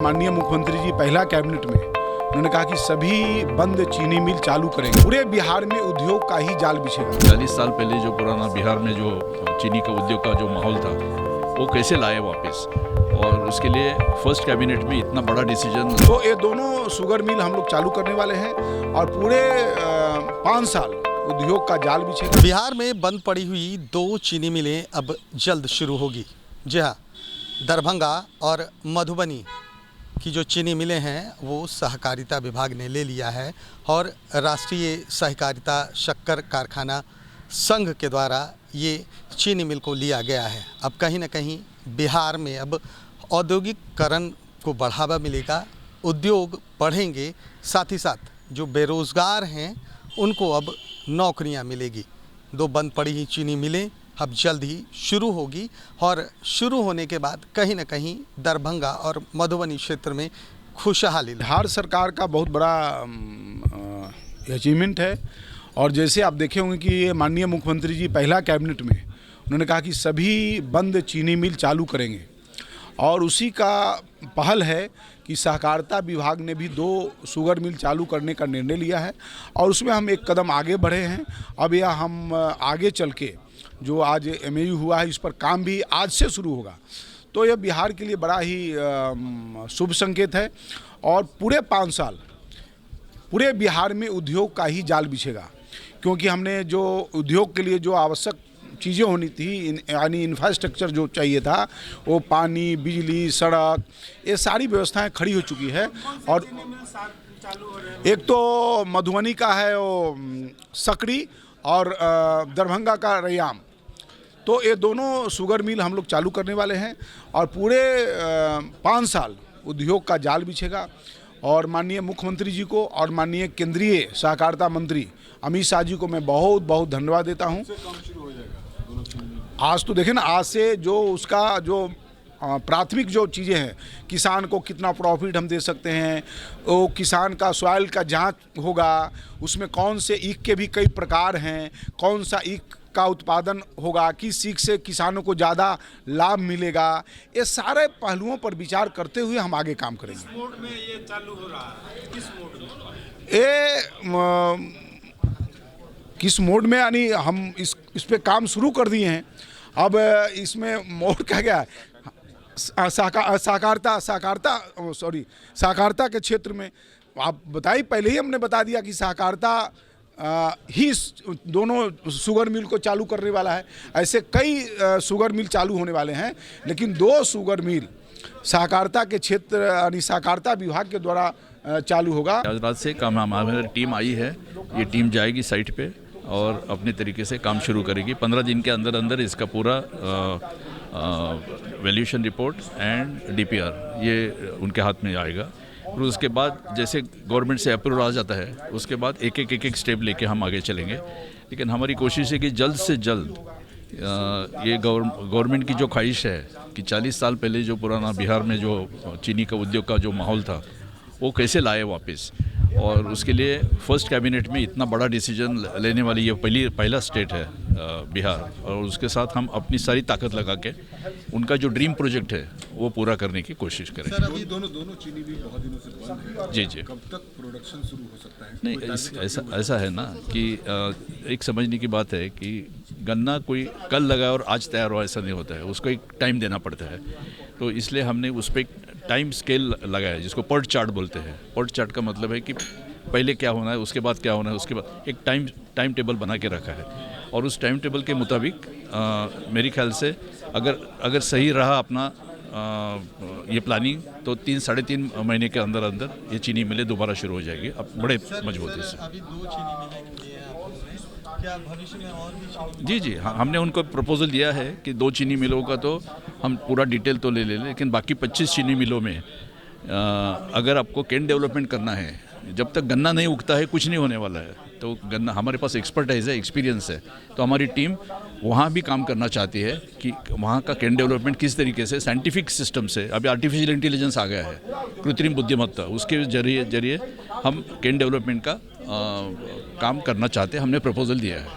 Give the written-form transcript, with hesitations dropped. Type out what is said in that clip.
माननीय मुख्यमंत्री जी पहला कैबिनेट में उन्होंने कहा कि सभी बंद चीनी मिल चालू करेंगे। पूरे बिहार में उद्योग का ही जाल बिछेगा। 40 साल पहले जो पुराना बिहार में जो चीनी का उद्योग का जो माहौल था वो कैसे लाए वापस, और उसके लिए फर्स्ट कैबिनेट में इतना बड़ा डिसीजन। तो ये दोनों शुगर मिल हम लोग चालू करने वाले हैं और पूरे 5 साल उद्योग का जाल बिछेगा। बिहार में बंद पड़ी हुई 2 चीनी मिलें अब जल्द शुरू होगी। जी हाँ, दरभंगा और मधुबनी की जो चीनी मिलें हैं वो सहकारिता विभाग ने ले लिया है और राष्ट्रीय सहकारिता शक्कर कारखाना संघ के द्वारा ये चीनी मिल को लिया गया है। अब कहीं ना कहीं बिहार में अब औद्योगिकरण को बढ़ावा मिलेगा, उद्योग बढ़ेंगे, साथ ही साथ जो बेरोज़गार हैं उनको अब नौकरियां मिलेगी। 2 बंद पड़ी हुई चीनी मिलें अब जल्द ही शुरू होगी और शुरू होने के बाद कहीं ना कहीं दरभंगा और मधुबनी क्षेत्र में खुशहाली। बिहार सरकार का बहुत बड़ा अचीवमेंट है और जैसे आप देखे होंगे कि ये माननीय मुख्यमंत्री जी पहला कैबिनेट में उन्होंने कहा कि सभी बंद चीनी मिल चालू करेंगे और उसी का पहल है कि सहकारिता विभाग ने भी 2 शुगर मिल चालू करने का निर्णय लिया है और उसमें हम एक कदम आगे बढ़े हैं। अब यह हम आगे चल के जो आज MOU हुआ है इस पर काम भी आज से शुरू होगा, तो यह बिहार के लिए बड़ा ही शुभ संकेत है और पूरे 5 साल पूरे बिहार में उद्योग का ही जाल बिछेगा, क्योंकि हमने जो उद्योग के लिए जो आवश्यक चीज़ें होनी थी यानी इंफ्रास्ट्रक्चर जो चाहिए था वो पानी, बिजली, सड़क, ये सारी व्यवस्थाएं खड़ी हो चुकी है। और एक तो मधुबनी का है वो सकड़ी और दरभंगा का रैयाम, तो ये दोनों शुगर मिल हम लोग चालू करने वाले हैं और पूरे 5 साल उद्योग का जाल बिछेगा। और माननीय मुख्यमंत्री जी को और माननीय केंद्रीय सहकारिता मंत्री अमित शाह जी को मैं बहुत बहुत धन्यवाद देता हूं। आज तो देखें ना, आज से जो उसका जो प्राथमिक जो चीज़ें हैं, किसान को कितना प्रॉफिट हम दे सकते हैं, वो किसान का सॉइल का जांच होगा, उसमें कौन से ईख के भी कई प्रकार हैं, कौन सा ईख का उत्पादन होगा, किस ईख से किसानों को ज़्यादा लाभ मिलेगा, ये सारे पहलुओं पर विचार करते हुए हम आगे काम करेंगे। किस मोड में ये चालू हो रहा है? किस मोड में? किस मोड में यानी हम इस पे काम शुरू कर दिए हैं। अब इसमें मोड क्या गया है, सहकारिता के क्षेत्र में आप बताइए, पहले ही हमने बता दिया कि सहकारिता ही दोनों शुगर मिल को चालू करने वाला है। ऐसे कई शुगर मिल चालू होने वाले हैं, लेकिन 2 शुगर मिल सहकारिता के क्षेत्र यानी सहकारिता विभाग के द्वारा चालू होगा। आज रात से काम हमारी टीम आई है, ये टीम जाएगी साइट पे और अपने तरीके से काम शुरू करेगी। 15 दिन के अंदर अंदर इसका पूरा वैल्यूएशन रिपोर्ट एंड DPR ये उनके हाथ में आएगा। और उसके बाद जैसे गवर्नमेंट से अप्रूवल आ जाता है उसके बाद एक एक स्टेप लेके हम आगे चलेंगे। लेकिन हमारी कोशिश है कि जल्द से जल्द ये गवर्नमेंट की जो ख्वाहिश है कि 40 साल पहले जो पुराना बिहार में जो चीनी का उद्योग का जो माहौल था वो कैसे लाए वापस, और उसके लिए फर्स्ट कैबिनेट में इतना बड़ा डिसीजन लेने वाली ये पहला स्टेट है बिहार, और उसके साथ हम अपनी सारी ताकत लगा के उनका जो ड्रीम प्रोजेक्ट है वो पूरा करने की कोशिश करेंगे। सर, अभी दोनों चीनी भी बहुत दिनों से बंद है। जी। कब तक प्रोडक्शन शुरू हो सकता है? नहीं, ऐसा है ना कि एक समझने की बात है कि गन्ना कोई कल लगाए और आज तैयार हो ऐसा नहीं होता है, उसको एक टाइम देना पड़ता है। तो इसलिए हमने उस पर टाइम स्केल लगाया जिसको पर्ट चार्ट बोलते हैं। पर्ट चार्ट का मतलब है कि पहले क्या होना है, उसके बाद क्या होना है, उसके बाद एक टाइम टेबल बना के रखा है और उस टाइम टेबल के मुताबिक मेरे ख्याल से अगर सही रहा अपना ये प्लानिंग तो 3-3.5 महीने के अंदर अंदर ये चीनी मिलें दोबारा शुरू हो जाएगी, अब बड़े मजबूती से। अभी 2 चीनी मिलें लिए हैं आपने, क्या भविष्य में और भी चीनी? जी, हमने उनको प्रपोजल दिया है कि 2 चीनी मिलों का तो हम पूरा डिटेल तो ले लें, लेकिन बाकी 25 चीनी मिलों में अगर आपको कैन डेवलपमेंट करना है, जब तक गन्ना नहीं उगता है कुछ नहीं होने वाला है। तो गन्ना हमारे पास एक्सपर्टाइज है, एक्सपीरियंस है, तो हमारी टीम वहाँ भी काम करना चाहती है कि वहाँ का कैन डेवलपमेंट किस तरीके से साइंटिफिक सिस्टम से, अभी आर्टिफिशियल इंटेलिजेंस आ गया है, कृत्रिम बुद्धिमत्ता, उसके जरिए हम कैन डेवलपमेंट का काम करना चाहते हैं। हमने प्रपोजल दिया है।